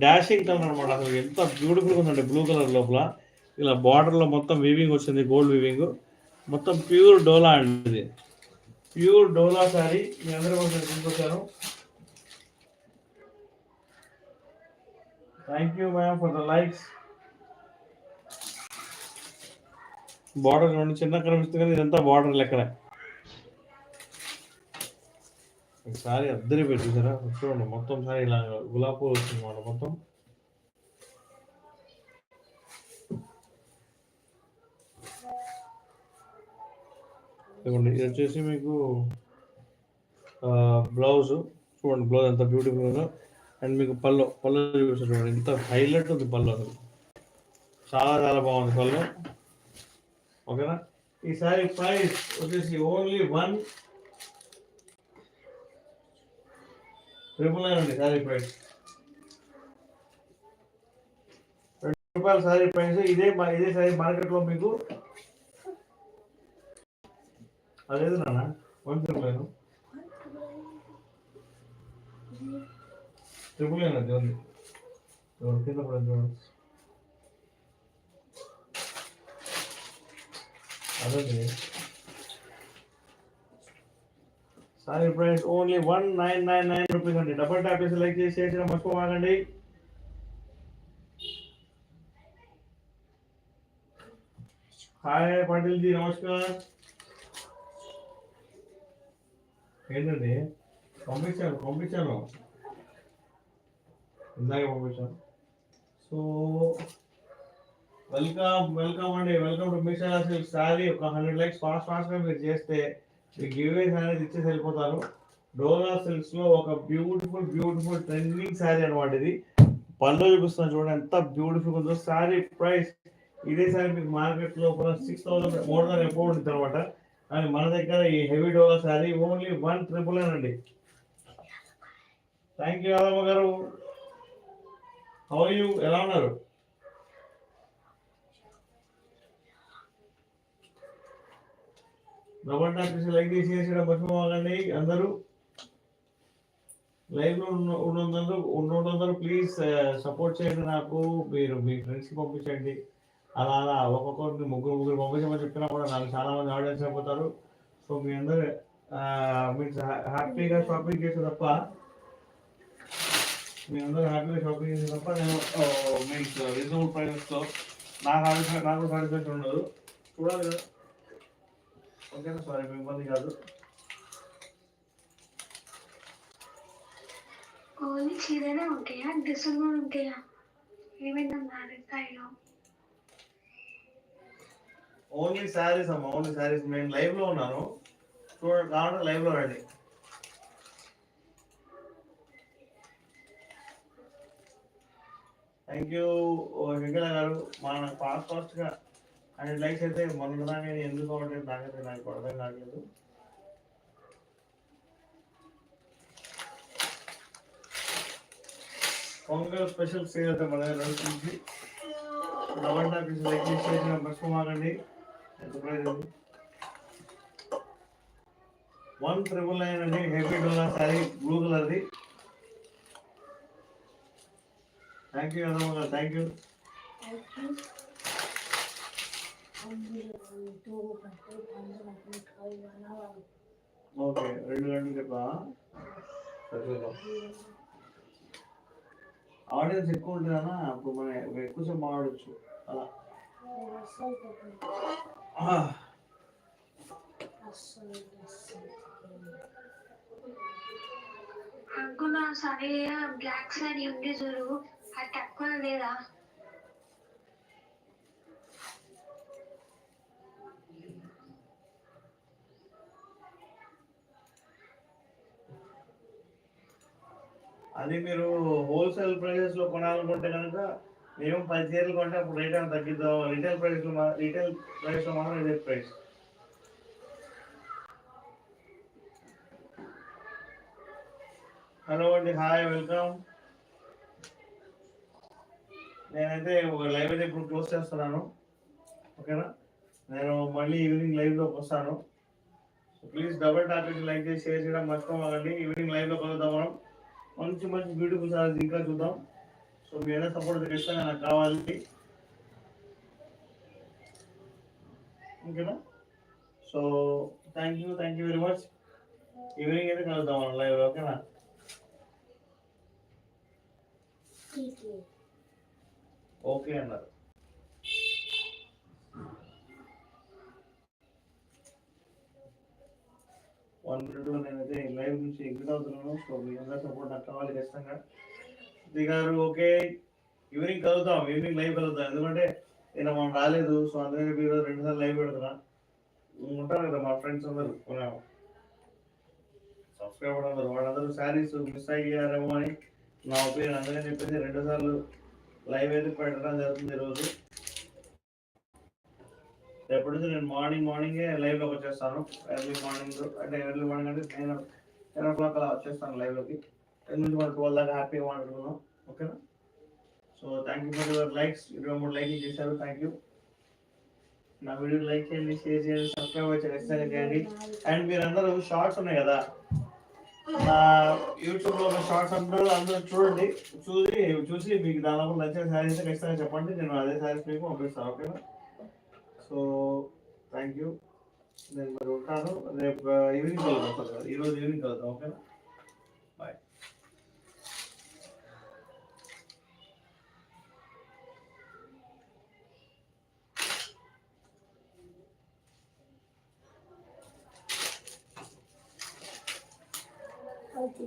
Dashing colour అనమాట. అసలు ఎంత బ్యూటిఫుల్గా ఉందండి బ్లూ కలర్ లోపల. ఇలా బార్డర్లో మొత్తం వీవింగ్ వచ్చింది, గోల్డ్ వీవింగ్. మొత్తం ప్యూర్ డోలా అండి ఇది. ప్యూర్ డోలా శారీ మీ అందరూ కోసం తీసుకొచ్చాను. Thank you ma'am for the likes. Border చూడండి, చిన్న కనిపిస్తుంది కానీ ఇదంతా బార్డర్ లెక్కనే. సారీ అద్దరి పెట్టేసారా చూడండి, మొత్తం సారీ ఇలా గులాబీ పూలు వచ్చింది అన్నమాట మొత్తం. ఇది వచ్చేసి మీకు బ్లౌజ్ చూడండి, బ్లౌజ్ ఎంత బ్యూటిఫుల్ ఉందో. అండ్ మీకు పళ్ళు చూపిస్తారు చూడండి, ఎంత హైలైట్ ఉంది పళ్ళు. అసలు చాలా చాలా బాగుంది పళ్ళు. ఓకేనా. ఈ సారీ ప్రైస్ వచ్చేసి ఓన్లీ 1,999 అండి. సారీ ప్రైస్ రూపాయల సారీ ప్రైస్. ఇదే సారీ మార్కెట్లో మీకు అదేది నాన్న 1,999 అది ఉంది కింద పడింది చూడండి. అదే సారీ ప్రైస్ ఓన్లీ 1,999 రూపీస్ అండి. డబల్ ట్యాప్ చేసి లైక్ చేసి షేర్ చేయడం మర్చిపోవాలండి. హాయ్ పాటిల్ జీ, నమస్కారం. ఏంటండి పంపించాను ఇందాక పంపించాను. సో వెల్కమ్ అండి, welcome to mission silk. Sari ఒక 100 లైక్స్ ఫాస్ట్గా మీరు చేస్తే మీకు గివ్వేస్ అనేది ఇచ్చేసి వెళ్ళిపోతారు. డోలా సిల్క్స్ లో ఒక బ్యూటిఫుల్ ట్రెండింగ్ శారీ అనమాట ఇది. పళ్ళు చూపిస్తాను చూడండి, ఎంత బ్యూటిఫుల్ ఉందో. శారీ ప్రైస్ ఇదే సారీ మీకు మార్కెట్ లో 6,000 మోర్ దాన్ ఎప్పుడు ఉంటుంది అనమాట. కానీ మన దగ్గర ఈ హెవీ డోలా శారీ ఓన్లీ 1,999 అండి. థ్యాంక్ యూ యాదమ్మ గారు. హౌ ఆర్ యూ, ఎలా ఉన్నారు? డబల్ ట్యాప్ చేసి లైక్ చేసి మర్చిపోవాలండి అందరూ. లైవ్ లో ఉన్నందరూ ప్లీజ్ సపోర్ట్ చేయండి నాకు. మీరు మీ ఫ్రెండ్స్కి పంపించండి. అలా ఒక్కొక్కరికి ముగ్గురు పంపించమని చెప్పినా కూడా నాకు చాలా మంది ఆడియన్స్ అయిపోతారు. సో మీ అందరూ మీరు హ్యాపీగా షాపింగ్ చేసే తప్ప నేను మీకు రీజనబుల్ ప్రైజెస్లో నాకు సాటిస్ఫాక్షన్ ఉండదు. చూడాలి కదా. ఓకేనా, సారీ మీ ఇబ్బంది కాదు. ఓన్లీ చీరనే ఉంటాయా, డ్రెస్సులు కూడా ఉంటాయా? ఏమైనా ఓన్లీ శారీస్ అమ్మా, ఓన్లీ శారీస్. నేను లైవ్ లో ఉన్నాను, చూడండి, కావాలంటే లైవ్ లో రండి. థ్యాంక్ యూ వెంకయ్య గారు. మన ఫాస్ట్గా 100 లైక్స్ అయితే మొన్నదాన్ని ఎందుకు అవ్వట్లేదు నాకైతే నాకు అర్థం కావట్లేదు. పొంగల్ స్పెషల్ సేల్ అయితే మన దగ్గర నడుస్తుంది. డబల్ టాప్ లైక్ చేసిన మర్చిపోమాకండి. ఎంత ప్రైస్ ఉంది? 1,999 అండి. హెవీ డోలా శారీ బ్లూ కలర్ది. థ్యాంక్ యూ అన్నమ్మ గారు, థ్యాంక్ యూ. ఓకే, 2 గంటలు చెప్పా. ఆడియన్స్ ఎక్కువ ఉంటుందన్నా, అప్పుడు మనం ఎక్కువసేపు మాట్లాడచ్చు అలా. అనుకున్నా సరే బ్లాక్ సారీ ఉంది చూడు, అది తక్కువ లేదా? అది మీరు హోల్సేల్ ప్రైజెస్ లో కొనాలనుకుంటే కనుక మేము 10 చీరలు కొంటే అప్పుడు రేట్ ఏమైనా తగ్గిద్దాం. రీటైల్ ప్రైస్ లో మాత్రం ఇదే ప్రైస్. హలో అండి, హాయ్, వెల్కమ్. నేనైతే ఒక లైవ్ అయితే ఇప్పుడు క్లోజ్ చేస్తున్నాను. ఓకేనా, నేను మళ్ళీ ఈవినింగ్ లైవ్ లోకి వస్తాను. ప్లీజ్ డబల్ ట్యాప్ చేసి లైక్ చేసి షేర్ చేయడం మర్చిపోవాలండి. ఈవినింగ్ లైవ్ లో కలుద్దాం మనం. మంచి బ్యూటిఫుల్ సారీస్ ఇంకా చూద్దాం. సో మీ అందరి సపోర్ట్ ఖచ్చితంగా నాకు కావాలి. ఓకేనా? So thank you very much. Evening అయితే కలుద్దాం మనం లైవ్. ఓకేనా? ఓకే అన్నారు. వన్ మినిట్లో నేనైతే లైవ్ నుంచి ఎగ్జిట్ అవుతున్నాను. సో మీ అందరి సపోర్ట్ నాకు కావాలి ఖచ్చితంగా. గారు ఓకే, ఈవినింగ్ కలుద్దాం, ఈవినింగ్ లైవ్ కలుద్దాం. ఎందుకంటే నేను మనం రాలేదు, సో అందుకని మీరు 2 సార్లు లైవ్ పెడుతున్నా. ఉంటారు కదా మా ఫ్రెండ్స్ అందరూ, సబ్స్క్రైబర్ అందరూ, వాళ్ళందరూ శారీస్ మిస్ అయ్యారేమో అని నా ఒపీనియన్. అందుకని చెప్పేసి 2 సార్లు లైవ్ అయితే పెట్టడం జరుగుతుంది ఈరోజు. రేపటి నుంచి నేను మార్నింగే లైవ్లోకి వచ్చేస్తాను. ఎర్లీ మార్నింగ్ అంటే 10 o'clock అలా వచ్చేస్తాను లైవ్లోకి. 10 నుంచి మనం 12 దాకా హ్యాపీగా మాట్లాడుకుందాం. ఓకేనా? So thank you for your likes. 23 లైక్లు చేశారు, థ్యాంక్ యూ. నా వీడియో లైక్ చేయండి, షేర్ చేయండి, సబ్స్క్రైబ్ ఖచ్చితంగా చేయండి. అండ్ మీరు అందరూ షార్ట్స్ ఉన్నాయి కదా, నా యూట్యూబ్లో షార్ట్స్ అందరూ చూడండి. చూసి మీకు దాదాపు నచ్చిన శారీస్ ఖచ్చితంగా చెప్పండి, నేను అదే శారీస్ మీకు పంపిస్తాను. ఓకేనా? So thank you. నేను మరి ఉంటాను. రేపు ఈవినింగ్ కలుద్దాం. ఈరోజు ఈవినింగ్ కలుద్దాం. ఓకేనా? బాయ్. Okay.